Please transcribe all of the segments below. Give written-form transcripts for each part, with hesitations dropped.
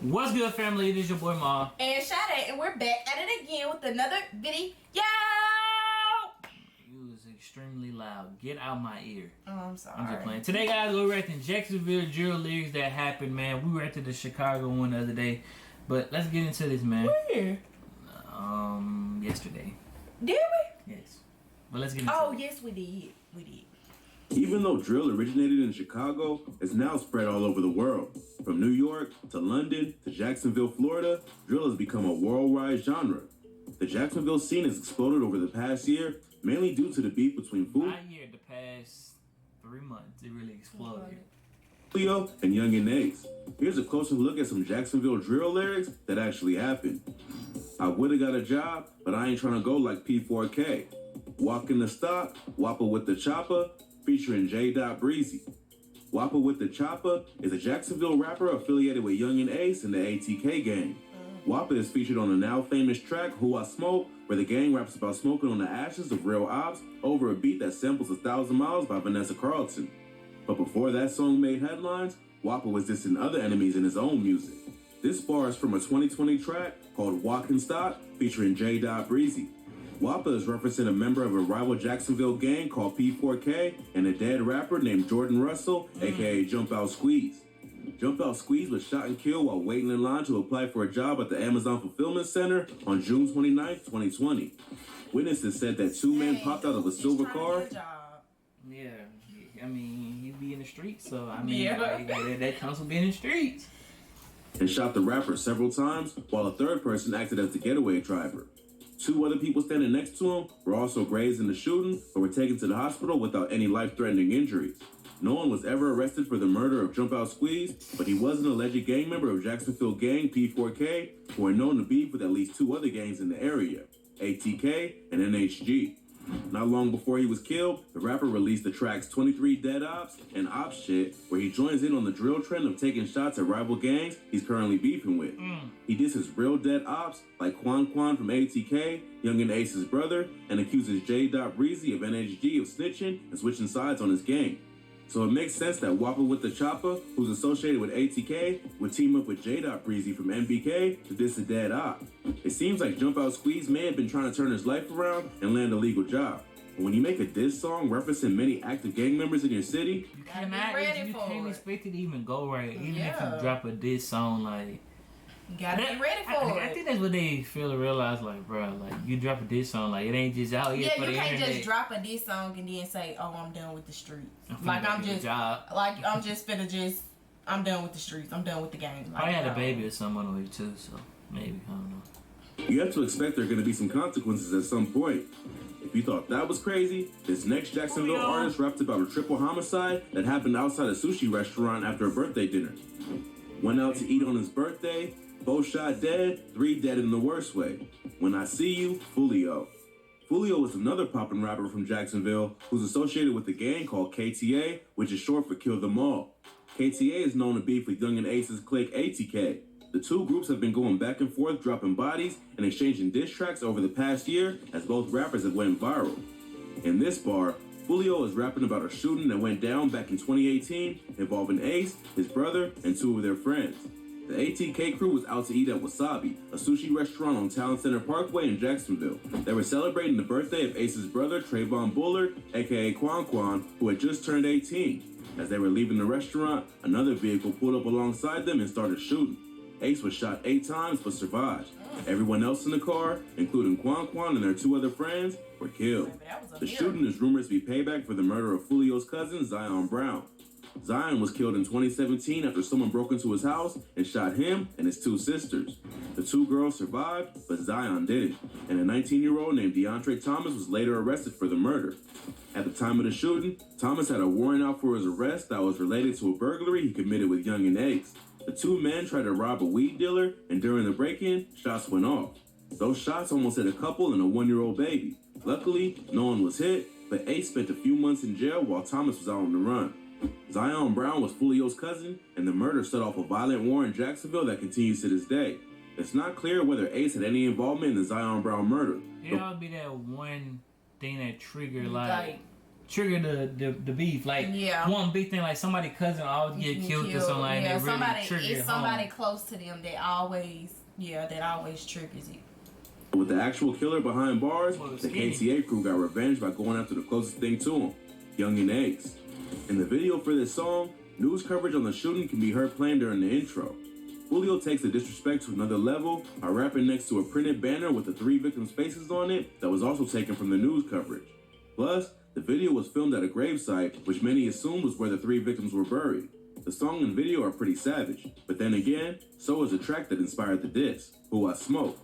What's good, family? It is your boy Ma and Sade, and we're back at it again with another video. You was extremely loud. Get out my ear. Oh, I'm sorry. I'm just playing. Today, guys, we're reacting Jacksonville drill lyrics that happened, man. We reacted the Chicago one the other day, but let's get into this, man. Where? Yesterday. Did we? Yes. But let's get into it. Oh, yes, we did. We did. Even though drill originated in Chicago, it's now spread all over the world. From New York to London to Jacksonville, Florida, drill has become a worldwide genre. The Jacksonville scene has exploded over the past year, mainly due to the beef between Not year, the past 3 months, it really exploded. Leo and Young and Ace. Here's a closer look at some Jacksonville drill lyrics that actually happened. I would've got a job, but I ain't trying to go like P4K. Walk in the stop, Whopper with the chopper, featuring J. Breezy. Whopper with the Chopper is a Jacksonville rapper affiliated with Young and Ace and the ATK gang. Whopper is featured on the now famous track Who I Smoke, where the gang raps about smoking on the ashes of real ops over a beat that samples 1,000 Miles by Vanessa Carlton. But before that song made headlines, Whopper was dissing other enemies in his own music. This bar is from a 2020 track called Walk and Stop featuring J. Breezy. Whopper is referencing a member of a rival Jacksonville gang called P4K and a dead rapper named Jordan Russell, aka Jump Out Squeeze. Jump Out Squeeze was shot and killed while waiting in line to apply for a job at the Amazon Fulfillment Center on June 29, 2020. Witnesses said that two men popped out of a silver car. Yeah, I mean, he be in the streets, so I mean, that counts for being in the streets. And shot the rapper several times, while a third person acted as the getaway driver. Two other people standing next to him were also grazed in the shooting, but were taken to the hospital without any life-threatening injuries. No one was ever arrested for the murder of Jump Out Squeeze, but he was an alleged gang member of Jacksonville gang P4K, who are known to beef with at least two other gangs in the area, ATK and NHG. Not long before he was killed, the rapper released the tracks 23 Dead Ops and Ops Shit, where he joins in on the drill trend of taking shots at rival gangs he's currently beefing with. He disses real dead ops like Quan from ATK, Young and Ace's brother, and accuses J. Breezy of NHG of snitching and switching sides on his gang. So it makes sense that Whopper with the Chopper, who's associated with ATK, would team up with J. Breezy from MBK to diss a dead op. It seems like Jump Out Squeeze may have been trying to turn his life around and land a legal job. But when you make a diss song referencing many active gang members in your city, you can't expect it to even go right. Even if you drop a diss song, like, you gotta be ready for it. I think that's what they feel to realize, like, bro, like, you drop a diss song, like, it ain't just out here for the internet. Yeah, you can't just drop a diss song and then say, oh, I'm done with the streets. I'm done with the streets. I'm done with the game. Like, I had a baby or something on the way, too, so maybe, I don't know. You have to expect there are going to be some consequences at some point. If you thought that was crazy, this next Jacksonville artist rapped about a triple homicide that happened outside a sushi restaurant after a birthday dinner. Went out to eat on his birthday, both shot dead, 3 dead in the worst way. When I see you, Fulio. Fulio is another poppin' rapper from Jacksonville who's associated with a gang called KTA, which is short for Kill Them All. KTA is known to beef with Young and Ace's clique ATK. The two groups have been going back and forth dropping bodies and exchanging diss tracks over the past year as both rappers have went viral. In this bar, Fulio is rapping about a shooting that went down back in 2018 involving Ace, his brother, and 2 of their friends. The ATK crew was out to eat at Wasabi, a sushi restaurant on Town Center Parkway in Jacksonville. They were celebrating the birthday of Ace's brother, Trayvon Bullard, aka Quan, who had just turned 18. As they were leaving the restaurant, another vehicle pulled up alongside them and started shooting. Ace was shot 8 times but survived. Everyone else in the car, including Quan and their 2 other friends, were killed. The shooting is rumored to be payback for the murder of Fulio's cousin, Zion Brown. Zion was killed in 2017 after someone broke into his house and shot him and his 2 sisters. The 2 girls survived, but Zion didn't, and a 19-year-old named DeAndre Thomas was later arrested for the murder. At the time of the shooting, Thomas had a warrant out for his arrest that was related to a burglary he committed with Young and Ace. The 2 men tried to rob a weed dealer, and during the break-in, shots went off. Those shots almost hit a couple and a 1-year-old baby. Luckily, no one was hit, but Ace spent a few months in jail while Thomas was out on the run. Zion Brown was Fulio's cousin, and the murder set off a violent war in Jacksonville that continues to this day. It's not clear whether Ace had any involvement in the Zion Brown murder. It'll be that one thing that triggered, like trigger the beef. Like one big thing, like somebody cousin always get killed or something like that. Somebody, really it's somebody close to them that always triggers it. With the actual killer behind bars, the KTA crew got revenge by going after the closest thing to him, Young and Ace. In the video for this song, news coverage on the shooting can be heard playing during the intro. Julio takes the disrespect to another level by rapping next to a printed banner with the 3 victims' faces on it that was also taken from the news coverage. Plus, the video was filmed at a gravesite, which many assumed was where the 3 victims were buried. The song and video are pretty savage, but then again, so is the track that inspired the diss, Who I Smoke.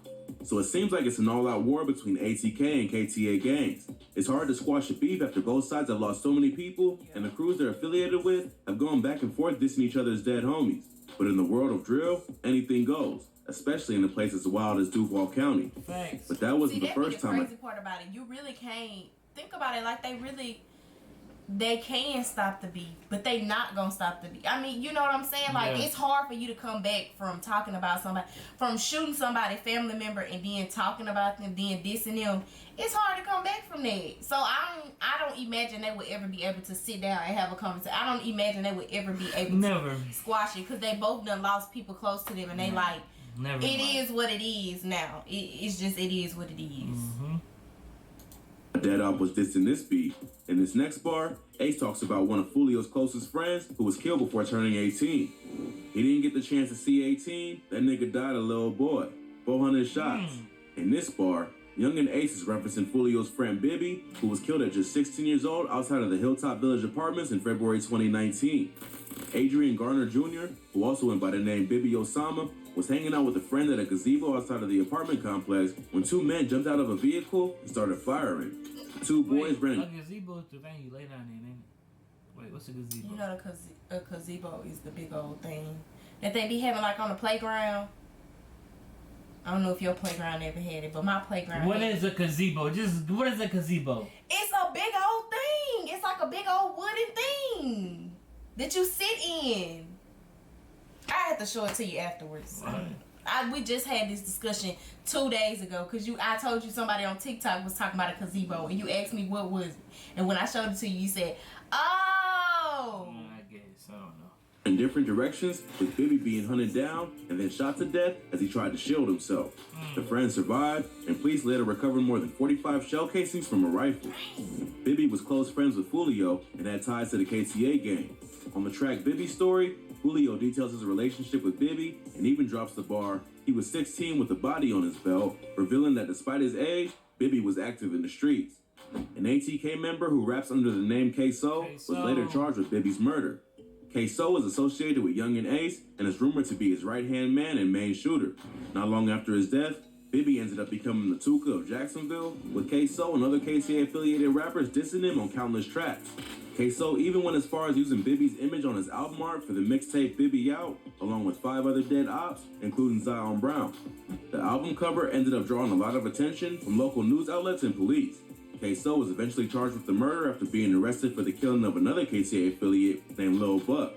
So it seems like it's an all-out war between ATK and KTA gangs. It's hard to squash the beef after both sides have lost so many people, and the crews they're affiliated with have gone back and forth dissing each other's dead homies. But in the world of drill, anything goes, especially in a place as wild as Duval County. Thanks. But that wasn't the first time. The crazy part about it, you really can't think about it like they can stop the beef, but they not gonna stop the beef. I mean, you know what I'm saying? Like, it's hard for you to come back from talking about somebody, from shooting somebody, family member, and then talking about them, then dissing them. It's hard to come back from that. So I don't imagine they would ever be able to sit down and have a conversation. I don't imagine they would ever be able to squash it, because they both done lost people close to them, and they is what it is now. It is what it is. Mm-hmm. Dead Op was dissing this beat. In this next bar, Ace talks about one of Julio's closest friends who was killed before turning 18. He didn't get the chance to see 18. That nigga died a little boy. 400 shots. In this bar, Young and Ace is referencing Julio's friend Bibby, who was killed at just 16 years old outside of the Hilltop Village Apartments in February 2019. Adrian Garner Jr., who also went by the name Bibby Osama, was hanging out with a friend at a gazebo outside of the apartment complex when 2 men jumped out of a vehicle and started firing. 2 boys ran. A gazebo is the thing you lay down in, ain't it? Wait, what's a gazebo? You know, a gazebo is the big old thing that they be having like on the playground. I don't know if your playground ever had it, but my playground. What is a gazebo? What is a gazebo? It's a big old thing. It's like a big old wooden thing that you sit in. I have to show it to you afterwards. We just had this discussion 2 days ago, because I told you somebody on TikTok was talking about a gazebo, and you asked me what was it. And when I showed it to you, you said, "Oh." I guess. I don't know. In different directions, with Bibby being hunted down and then shot to death as he tried to shield himself. The friend survived, and police later recovered more than 45 shell casings from a rifle. Bibby was close friends with Julio and had ties to the KTA gang. On the track Bibby's Story, Julio details his relationship with Bibby and even drops the bar, he was 16 with a body on his belt, revealing that despite his age, Bibby was active in the streets. An ATK member who raps under the name K-So was later charged with Bibby's murder. K-So is associated with Young and Ace and is rumored to be his right-hand man and main shooter. Not long after his death, Bibby ended up becoming the Tuka of Jacksonville, with K-So and other KTA-affiliated rappers dissing him on countless tracks. K-So even went as far as using Bibby's image on his album art for the mixtape Bibby Out, along with 5 other dead ops, including Zion Brown. The album cover ended up drawing a lot of attention from local news outlets and police. K-So was eventually charged with the murder after being arrested for the killing of another KTA affiliate named Lil Buck.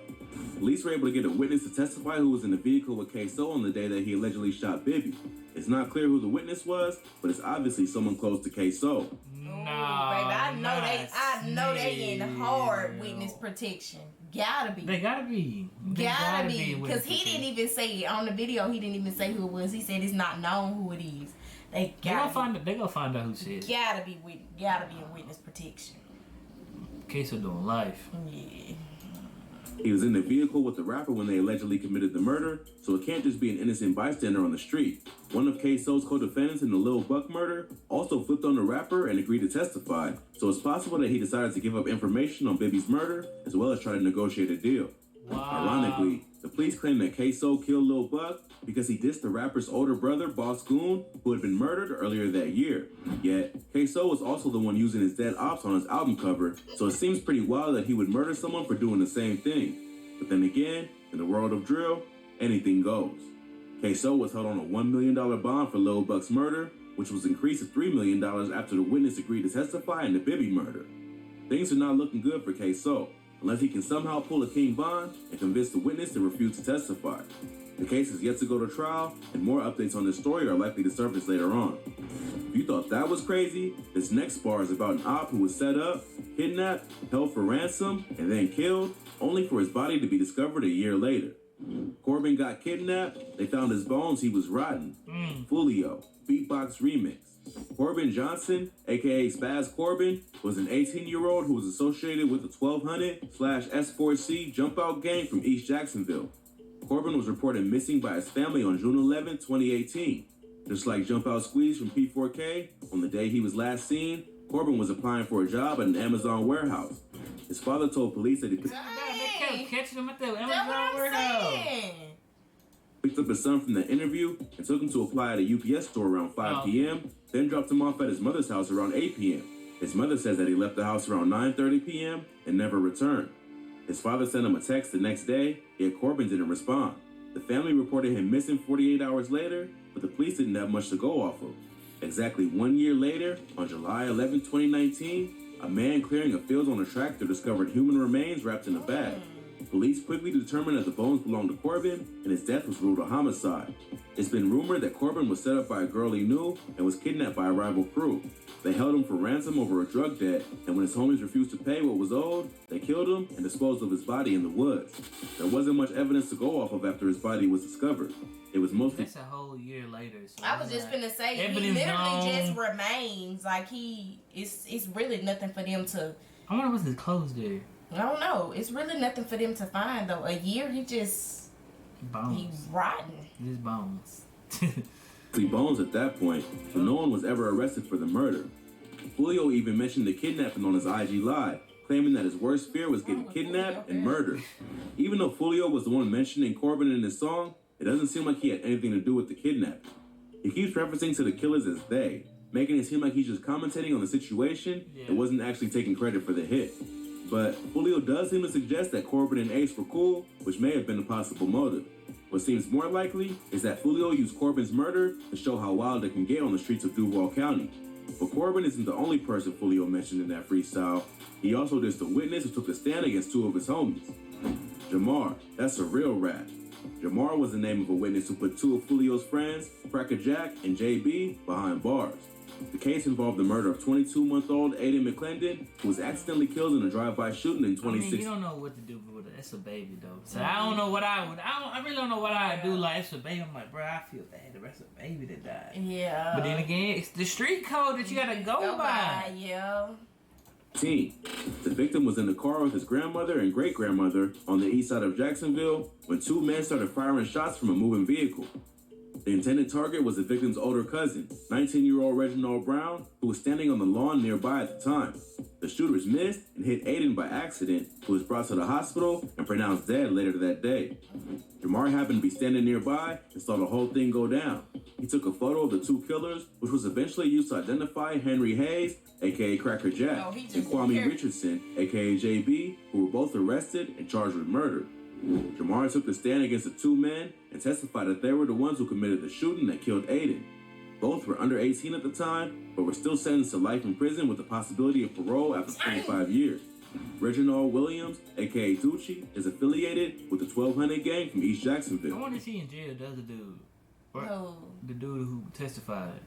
Police were able to get a witness to testify who was in the vehicle with K-So on the day that he allegedly shot Bibby. It's not clear who the witness was, but it's obviously someone close to K-So. Baby, I know they in hard witness protection. Gotta be. They gotta be. Gotta be. Because he didn't even say it. On the video, he didn't even say who it was. He said it's not known who it is. They gonna find out who said it. Gotta be in witness protection. Queso doing life. Yeah. He was in the vehicle with the rapper when they allegedly committed the murder, so it can't just be an innocent bystander on the street. One of K-So's co-defendants in the Lil Buck murder also flipped on the rapper and agreed to testify, so it's possible that he decided to give up information on Bibby's murder, as well as try to negotiate a deal. Wow. Ironically, the police claim that K-So killed Lil Buck because he dissed the rapper's older brother, Boss Goon, who had been murdered earlier that year. Yet, K-So was also the one using his dead ops on his album cover, so it seems pretty wild that he would murder someone for doing the same thing. But then again, in the world of drill, anything goes. K-So was held on a $1 million bond for Lil Buck's murder, which was increased to $3 million after the witness agreed to testify in the Bibby murder. Things are not looking good for K-So, unless he can somehow pull a king bond and convince the witness to refuse to testify. The case is yet to go to trial, and more updates on this story are likely to surface later on. If you thought that was crazy, this next bar is about an op who was set up kidnapped, held for ransom, and then killed, only for his body to be discovered a year later. Corbin got kidnapped, they found his bones, he was rotten. Fulio, Beatbox Remix. Corbin Johnson, aka Spaz Corbin, was an 18-year-old who was associated with the 1200/S4C jump out gang from East Jacksonville. Corbin was reported missing by his family on June 11, 2018. Just like Jump Out Squeeze from P4K, on the day he was last seen, Corbin was applying for a job at an Amazon warehouse. His father told police that he They kept catching him at the That's what Amazon I'm warehouse. saying. picked up his son from the interview and took him to apply at a UPS store around 5 p.m., then dropped him off at his mother's house around 8 p.m. His mother says that he left the house around 9:30 p.m. and never returned. His father sent him a text the next day, yet Corbin didn't respond. The family reported him missing 48 hours later, but the police didn't have much to go off of. Exactly 1 year later, on July 11, 2019, a man clearing a field on a tractor discovered human remains wrapped in a bag. Police quickly determined that the bones belonged to Corbin, and his death was ruled a homicide. It's been rumored that Corbin was set up by a girl he knew and was kidnapped by a rival crew. They held him for ransom over a drug debt, and when his homies refused to pay what was owed, they killed him and disposed of his body in the woods. There wasn't much evidence to go off of after his body was discovered. It was mostly... That's a whole year later. So I was just finna say, he evidence literally gone. just remains. Like, it's really nothing for them to... I wonder what's his clothes there. I don't know. It's really nothing for them to find, though. A year, he's Bones. rotten. His bones. bones at that point, but no one was ever arrested for the murder. Julio even mentioned the kidnapping on his IG Live, claiming that his worst fear was getting kidnapped and murdered. Even though Julio was the one mentioning Corbin in his song, it doesn't seem like he had anything to do with the kidnapping. He keeps referencing to the killers as they, making it seem like he's just commentating on the situation and wasn't actually taking credit for the hit. But Julio does seem to suggest that Corbin and Ace were cool, which may have been a possible motive. What seems more likely is that Julio used Corbin's murder to show how wild it can get on the streets of Duval County. But Corbin isn't the only person Julio mentioned in that freestyle. He also dissed a witness who took a stand against two of his homies. Jamar, that's a real rat. Jamar was the name of a witness who put two of Julio's friends, Cracker Jack and JB, behind bars. The case involved the murder of 22-month-old Aiden McClendon, who was accidentally killed in a drive-by shooting in 2016. I mean, you don't know what to do with it. It's a baby, though. So I don't know what I would. I really don't know what I'd do. Like, it's a baby. I'm like, bro, I feel bad. The rest of the baby that died. Yeah. But then again, it's the street code that you gotta go by. Yeah. The victim was in the car with his grandmother and great-grandmother on the east side of Jacksonville when two men started firing shots from a moving vehicle. The intended target was the victim's older cousin, 19-year-old Reginald Brown, who was standing on the lawn nearby at the time. The shooters missed and hit Aiden by accident, who was brought to the hospital and pronounced dead later that day. Jamar happened to be standing nearby and saw the whole thing go down. He took a photo of the two killers, which was eventually used to identify Henry Hayes, a.k.a. Cracker Jack, and Kwame Richardson, a.k.a. JB, who were both arrested and charged with murder. Jamar took the stand against the two men and testified that they were the ones who committed the shooting that killed Aiden. Both were under 18 at the time, but were still sentenced to life in prison with the possibility of parole after 25 years. Reginald Williams, a.k.a. Tucci, is affiliated with the 1200 gang from East Jacksonville. I wonder if he in jail, the other dude. No. The dude who testified.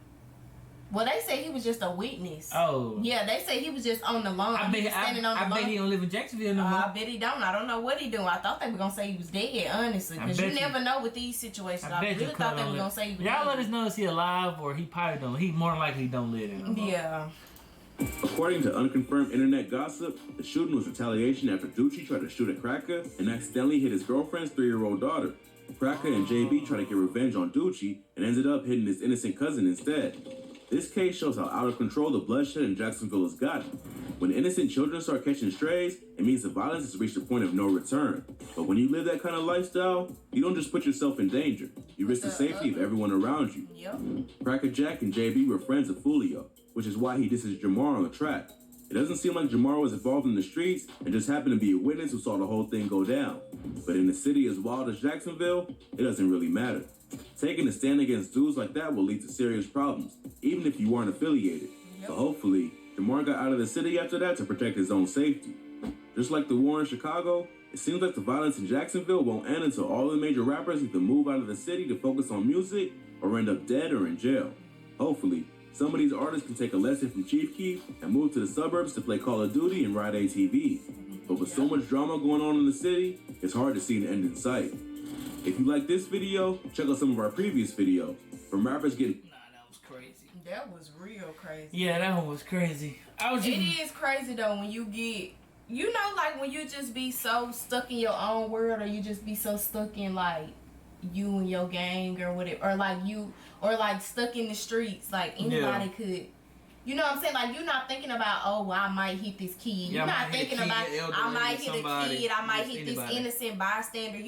Well, they say he was just a witness. Oh. Yeah, they say he was just on the lawn. I bet he don't live in Jacksonville no more. I bet he don't. I don't know what he doing. I thought they were going to say he was dead, honestly. Because you never know with these situations. I really thought they were going to say he was dead. Y'all let us know if he alive or he probably don't. He more likely don't live in. Yeah. According to unconfirmed internet gossip, the shooting was retaliation after Ducci tried to shoot at Cracker and accidentally hit his girlfriend's 3-year-old daughter. Cracker and JB tried to get revenge on Ducci and ended up hitting his innocent cousin instead. This case shows how out of control the bloodshed in Jacksonville has gotten. When innocent children start catching strays, it means the violence has reached a point of no return. But when you live that kind of lifestyle, you don't just put yourself in danger. You risk the safety of everyone around you. Yep. Cracker Jack and JB were friends of Julio, which is why he disses Jamar on the track. It doesn't seem like Jamar was involved in the streets and just happened to be a witness who saw the whole thing go down. But in a city as wild as Jacksonville, it doesn't really matter. Taking a stand against dudes like that will lead to serious problems, even if you weren't affiliated. So hopefully, Jamar got out of the city after that to protect his own safety. Just like the war in Chicago, it seems like the violence in Jacksonville won't end until all the major rappers either move out of the city to focus on music or end up dead or in jail. Hopefully, Some of these artists can take a lesson from Chief Keef and move to the suburbs to play Call of Duty and ride ATVs. But with so much drama going on in the city, it's hard to see an end in sight. If you like this video, check out some of our previous videos. From rappers getting... Nah, that was crazy. That was real crazy. Yeah, that one was crazy. It is crazy though when you get, you know, like when you just be so stuck in your own world, or you just be so stuck in like you and your gang or whatever, or like you, or like stuck in the streets, like anybody could. You know what I'm saying? Like, you're not thinking about, oh, well, I might hit this kid. You're not thinking about, I might hit a kid. I might hit this innocent bystander.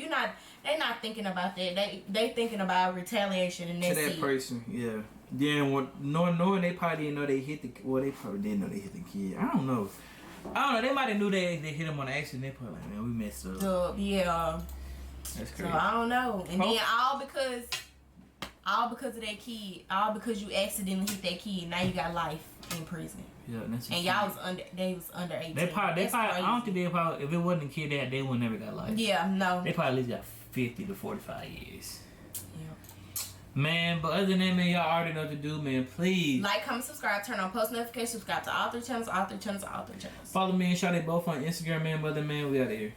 They're not thinking about that. They thinking about retaliation, and that's it. To that person, yeah. Then, knowing they probably didn't know they hit the, well, they probably didn't know they hit the kid. I don't know. They might have knew they hit him on accident. They probably like, man, we messed up. Yeah. That's crazy. So, I don't know. And then all because of that kid, all because you accidentally hit that kid, now you got life in prison. Yeah, that's and y'all was under 18. They probably I don't think they probably, if it wasn't a kid that they would never got life. Yeah, no. They probably at least got 50 to 45 years. Yeah. Man, but other than that, man, y'all already know what to do, man. Please like, comment, subscribe, turn on post notifications, subscribe to all 3 channels, all 3 channels, all 3 channels. Follow me and Shawty both on Instagram, man. Brother, man, we out of here.